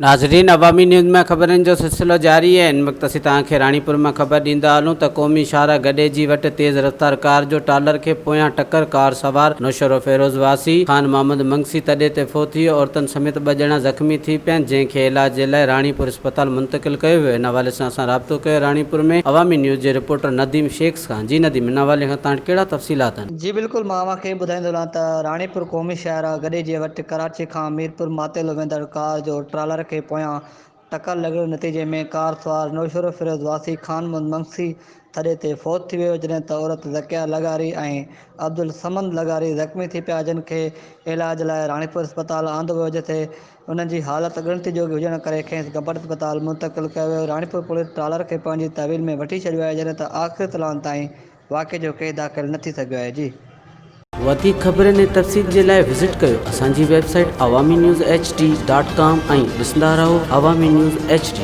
नाज़रीन, अवामी न्यूज़ में ख़बरनि जो सिलसिलो जारी है। इन वक्त असीं तव्हांखे राणीपुर में ख़बर ॾींदा हलूं त क़ौमी शाहरा गॾे जी वटि तेज़ रफ़्तार कार जो टालर के पोयां टक्कर। कार सवार नौशरो फेरोज़ वासी खान मोहम्मद मंगसी तॾे ते फ़ौत थी वियो। औरतुनि समेत 2 ॼणा ज़ख़्मी थी पिया आहिनि, जंहिंखे इलाज जे लाइ राणीपुर अस्पताल मुंतक़िल कयो वियो। इन हवाले सां असां राब्तो कयो राणीपुर में अवामी न्यूज़ जे रिपोर्टर नदीम शेख खां। जी नदीम, इन हवाले खां तव्हां कहिड़ा तफ़सीलात आहिनि? जी बिल्कुल, मां तव्हांखे ॿुधाईंदो रहां त राणीपुर क़ौमी शाहरा गॾे जे वटि कराची खां मीरपुर मातेलो वेंदड़ कार जो ट्रालर खे पोयां टक्कर लॻण नतीजे में कार सवार नौशरो फिरोज़ वासी खान मोहम्मद मंगसी थॾे ते फ़ौत थी वियो, जॾहिं त औरत ज़किया लगारी ऐं अब्दुल समद लगारी ज़ख़्मी थी पिया, जिन खे इलाज लाइ राणीपुर अस्पताल आंदो वियो, जिथे उन्हनि जी हालत ॻणिती जोगी हुजण करे खेसि गब्बर अस्पताल मुंतक़िल कयो वियो। राणीपुर पुलिस ट्रालर खे पंहिंजी तहवील में वठी छॾियो आहे, जॾहिं त आख़िरी तलान ताईं वाक़े जो केस दाख़िल न थी सघियो आहे। जी, वधीक ख़बरनि ऐं तफ़सील जे लाइ विज़िट कयो असांजी वेबसाइट awamiNewsHD.com ऐं ॾिसंदा रहो अवामी न्यूज़ HD।